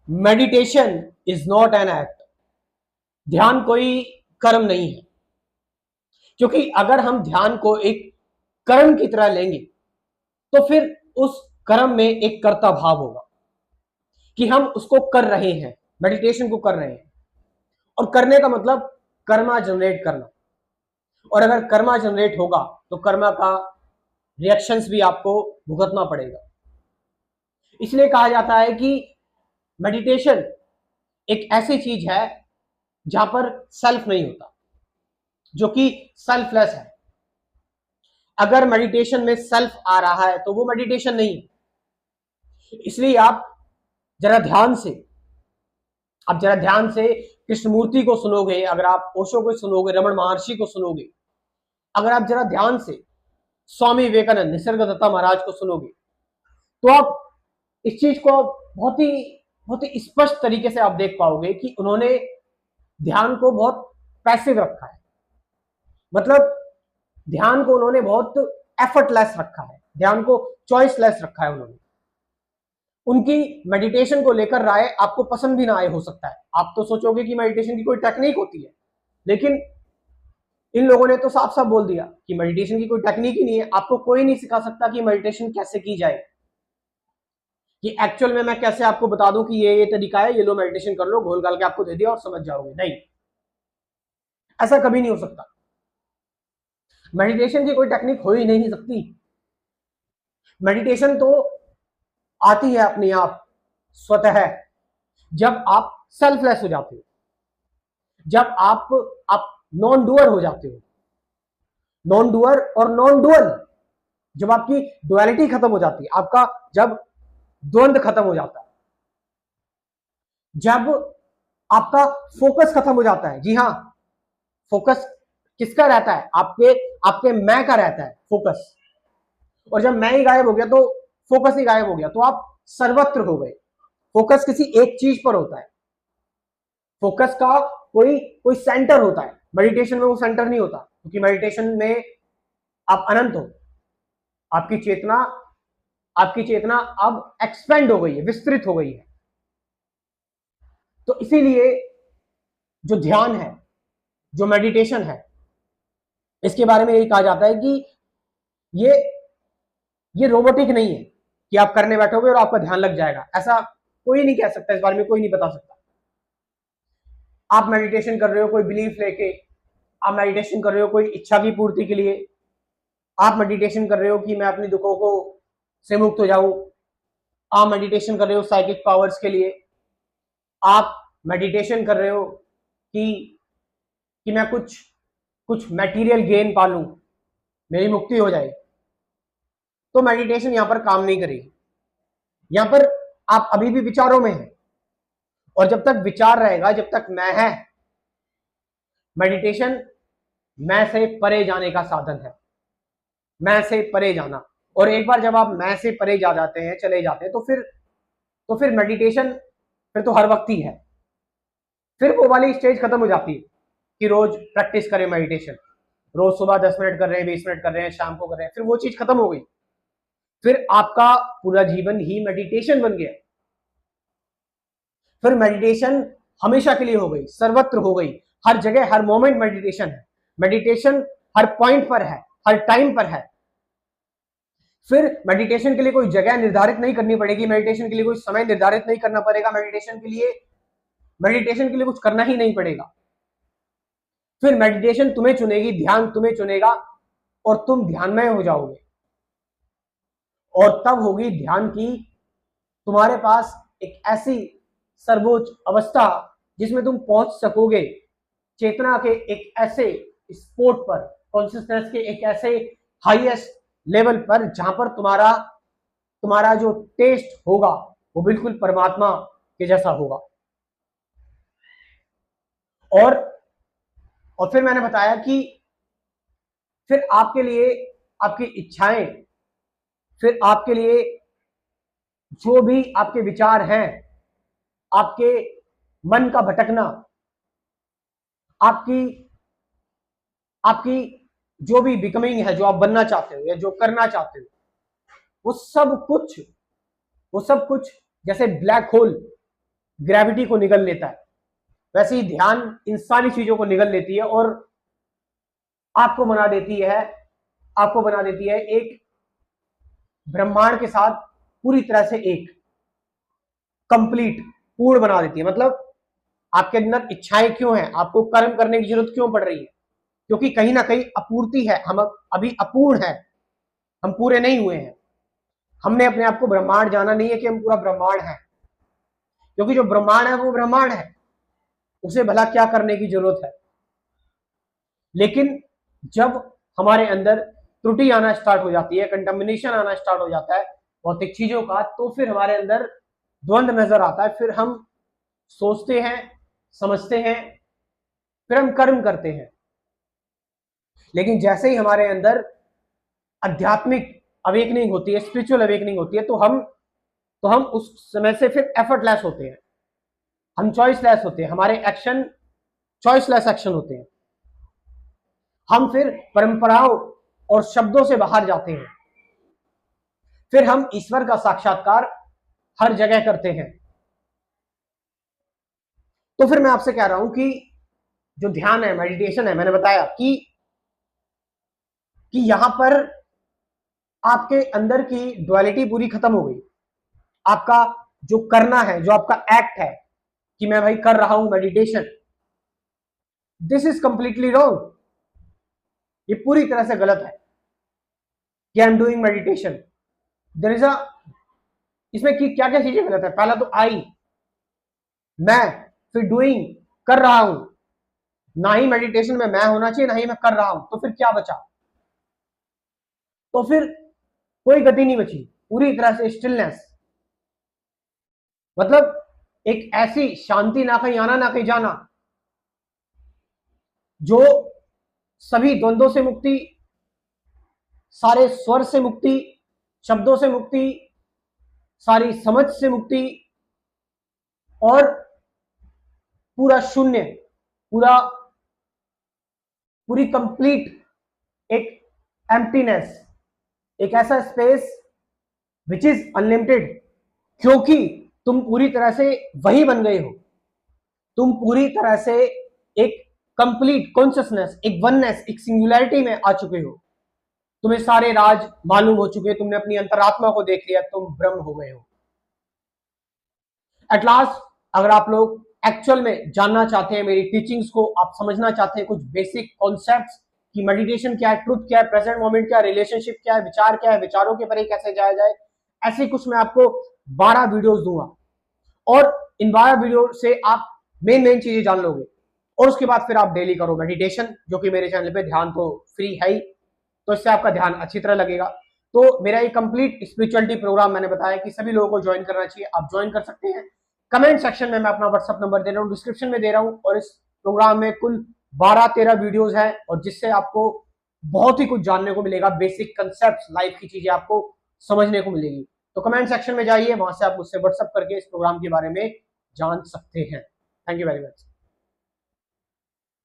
Meditation is not an act. ध्यान कोई कर्म नहीं है, क्योंकि अगर हम ध्यान को एक कर्म की तरह लेंगे तो फिर उस कर्म में एक कर्ता भाव होगा कि हम उसको कर रहे हैं, मेडिटेशन को कर रहे हैं। और करने का मतलब कर्मा जनरेट करना, और अगर कर्मा जनरेट होगा तो कर्मा का रिएक्शंस भी आपको भुगतना पड़ेगा। इसलिए कहा जाता है कि मेडिटेशन एक ऐसी चीज है जहां पर सेल्फ नहीं होता, जो कि सेल्फलेस है। अगर मेडिटेशन में सेल्फ आ रहा है तो वो मेडिटेशन नहीं है। इसलिए आप जरा ध्यान से कृष्णमूर्ति को सुनोगे, अगर आप ओशो को सुनोगे, रमन महर्षि को सुनोगे, अगर आप जरा ध्यान से स्वामी विवेकानंद, निसर्गदत्ता महाराज को सुनोगे, तो आप इस चीज को बहुत ही स्पष्ट तरीके से आप देख पाओगे कि उन्होंने ध्यान को बहुत पैसिव रखा है। मतलब ध्यान को उन्होंने बहुत एफर्टलेस रखा है, ध्यान को चॉइसलेस रखा है उन्होंने। उनकी मेडिटेशन को लेकर राय आपको पसंद भी ना आए, हो सकता है आप तो सोचोगे कि मेडिटेशन की कोई टेक्निक होती है, लेकिन इन लोगों ने तो साफ साफ बोल दिया कि मेडिटेशन की कोई टेक्निक ही नहीं है। आपको कोई नहीं सिखा सकता कि मेडिटेशन कैसे की जाए, कि एक्चुअल में मैं कैसे आपको बता दूं कि ये तरीका है, ये लो मेडिटेशन कर लो, घोल घाल के आपको दे दिया और समझ जाओगे। नहीं, ऐसा कभी नहीं हो सकता। मेडिटेशन की कोई टेक्निक हो ही नहीं सकती। मेडिटेशन तो आती है अपने आप स्वतः जब आप सेल्फलेस हो जाते हो, जब आप नॉन डूअर हो जाते हो। नॉन डूअर और नॉन डुअल, जब आपकी डुअलिटी खत्म हो जाती है, आपका जब द्वंद्व खत्म हो जाता है, जब आपका फोकस खत्म हो जाता है। जी हाँ, फोकस किसका रहता है? आपके मैं का रहता है फोकस। और जब मैं ही गायब हो गया तो फोकस ही गायब हो गया, तो आप सर्वत्र हो गए। फोकस किसी एक चीज पर होता है, फोकस का कोई कोई सेंटर होता है। मेडिटेशन में वो सेंटर नहीं होता, क्योंकि मेडिटेशन में आप अनंत हो। आपकी चेतना आपकी चेतना अब एक्सपेंड हो गई है, विस्तृत हो गई है। तो इसीलिए जो ध्यान है, जो मेडिटेशन है, इसके बारे में यही कहा जाता है कि ये ये रोबोटिक नहीं है कि आप करने बैठोगे और आपका ध्यान लग जाएगा। ऐसा कोई नहीं कह सकता, इस बारे में कोई नहीं बता सकता। आप मेडिटेशन कर रहे हो कोई बिलीफ लेके, आप मेडिटेशन कर रहे हो कोई इच्छा की पूर्ति के लिए, आप मेडिटेशन कर रहे हो कि मैं अपनी दुखों को से मुक्त हो जाऊं, आप मेडिटेशन कर रहे हो साइकिक पावर्स के लिए, आप मेडिटेशन कर रहे हो कि मैं कुछ मटेरियल गेन पा लूं, मेरी मुक्ति हो जाए, तो मेडिटेशन यहां पर काम नहीं करेगी। यहां पर आप अभी भी विचारों में हैं, और जब तक विचार रहेगा, जब तक मैं है, मेडिटेशन मैं से परे जाने का साधन है। मैं से परे जाना। और एक बार जब आप मैं से परे जा जाते हैं, चले जाते हैं, तो फिर मेडिटेशन फिर तो हर वक्त ही है। फिर वो वाली स्टेज खत्म हो जाती है कि रोज प्रैक्टिस करें मेडिटेशन, रोज सुबह 10 मिनट कर रहे हैं, 20 मिनट कर रहे हैं, शाम को कर रहे हैं, फिर वो चीज खत्म हो गई। फिर आपका पूरा जीवन ही मेडिटेशन बन गया। फिर मेडिटेशन हमेशा के लिए हो गई, सर्वत्र हो गई, हर जगह हर मोमेंट मेडिटेशन है। मेडिटेशन हर पॉइंट पर है, हर टाइम पर है। फिर मेडिटेशन के लिए कोई जगह निर्धारित नहीं करनी पड़ेगी, मेडिटेशन के लिए कोई समय निर्धारित नहीं करना पड़ेगा, मेडिटेशन के लिए कुछ करना ही नहीं पड़ेगा। फिर मेडिटेशन तुम्हें चुनेगी, ध्यान तुम्हें चुनेगा, और तुम ध्यानमय हो जाओगे। और तब होगी ध्यान की तुम्हारे पास एक ऐसी सर्वोच्च अवस्था जिसमें तुम पहुंच सकोगे, चेतना के एक ऐसे स्पोर्ट पर, कॉन्शियसनेस के एक ऐसे हाईएस्ट लेवल पर, जहां पर तुम्हारा जो टेस्ट होगा वो बिल्कुल परमात्मा के जैसा होगा। और फिर मैंने बताया कि फिर आपके लिए आपकी इच्छाएं, फिर आपके लिए जो भी आपके विचार हैं, आपके मन का भटकना, आपकी आपकी जो भी बिकमिंग है, जो आप बनना चाहते हो या जो करना चाहते हो, वो सब कुछ जैसे ब्लैक होल ग्रेविटी को निगल लेता है, वैसे ही ध्यान इन सारी चीजों को निगल लेती है और आपको बना देती है एक ब्रह्मांड के साथ पूरी तरह से एक कंप्लीट पूर्ण बना देती है। मतलब आपके अंदर इच्छाएं क्यों हैं, आपको कर्म करने की जरूरत क्यों पड़ रही है, क्योंकि कहीं ना कहीं अपूर्ति है, हम अभी अपूर्ण है, हम पूरे नहीं हुए हैं। हमने अपने आप को ब्रह्मांड जाना नहीं है कि हम पूरा ब्रह्मांड है, क्योंकि जो ब्रह्मांड है वो ब्रह्मांड है, उसे भला क्या करने की जरूरत है। लेकिन जब हमारे अंदर त्रुटि आना स्टार्ट हो जाती है, कंटामिनेशन आना स्टार्ट हो जाता है भौतिक चीजों का, तो फिर हमारे अंदर द्वंद्व नजर आता है। फिर हम सोचते हैं, समझते हैं, फिर हम कर्म करते हैं। लेकिन जैसे ही हमारे अंदर आध्यात्मिक अवेकनिंग होती है, स्पिरिचुअल अवेकनिंग होती है, तो हम उस समय से फिर एफर्टलेस होते हैं, हम चॉइसलेस होते हैं, हमारे एक्शन चॉइसलेस एक्शन होते हैं। हम फिर परंपराओं और शब्दों से बाहर जाते हैं, फिर हम ईश्वर का साक्षात्कार हर जगह करते हैं। तो फिर मैं आपसे कह रहा हूं कि जो ध्यान है, मेडिटेशन है, मैंने बताया कि यहां पर आपके अंदर की ड्युअलिटी पूरी खत्म हो गई। आपका जो करना है, जो आपका एक्ट है कि मैं भाई कर रहा हूं meditation, this is completely wrong. ये पूरी तरह से गलत है कि I am doing meditation. There is a, इसमें की क्या क्या चीजें गलत है। पहला तो आई, मैं, फिर डूइंग, कर रहा हूं। ना ही मेडिटेशन में मैं होना चाहिए, ना ही मैं कर रहा हूं, तो फिर क्या बचा? तो फिर कोई गति नहीं बची, पूरी तरह से स्टिलनेस। मतलब एक ऐसी शांति, ना कहीं आना ना कहीं जाना, जो सभी द्वंद्वों से मुक्ति, सारे स्वर से मुक्ति, शब्दों से मुक्ति, सारी समझ से मुक्ति, और पूरा शून्य, पूरी कंप्लीट एक एम्प्टीनेस, एक ऐसा स्पेस विच इज अनलिमिटेड, क्योंकि तुम पूरी तरह से वही बन गए हो। तुम पूरी तरह से एक कंप्लीट कॉन्शियसनेस, एक वननेस, एक सिंगुलैरिटी में आ चुके हो। तुम्हें सारे राज मालूम हो चुके, तुमने अपनी अंतरात्मा को देख लिया, तुम ब्रह्म हो गए हो। एट लास्ट, अगर आप लोग एक्चुअल में जानना चाहते हैं मेरी टीचिंग्स को, आप समझना चाहते हैं कुछ बेसिक कॉन्सेप्ट्स कि मेडिटेशन क्या है, ट्रुथ क्या है, प्रेजेंट मोमेंट क्या है, रिलेशनशिप क्या है, विचार क्या है, विचारों के परे कैसे जाया जाए, ऐसे कुछ मैं आपको 12 वीडियोस दूंगा, और इन 12 वीडियो से आप मेन चीजें जान लोगे। और उसके बाद फिर आप डेली करो मेडिटेशन, जो कि मेरे चैनल पे ध्यान तो फ्री है ही, तो इससे आपका ध्यान अच्छी तरह लगेगा। तो मेरा ये कंप्लीट स्पिरिचुअलिटी प्रोग्राम मैंने बताया कि सभी लोगों को ज्वाइन करना चाहिए, आप ज्वाइन कर सकते हैं। कमेंट सेक्शन में मैं अपना व्हाट्सएप नंबर दे रहा हूँ, डिस्क्रिप्शन में दे रहा हूँ, और इस प्रोग्राम में कुल 12-13 वीडियोस हैं, और जिससे आपको बहुत ही कुछ जानने को मिलेगा, बेसिक कंसेप्ट, लाइफ की चीजें आपको समझने को मिलेगी। तो कमेंट सेक्शन में जाइए, वहां से आप मुझसे व्हाट्सएप करके इस प्रोग्राम के बारे में जान सकते हैं। Thank you very much.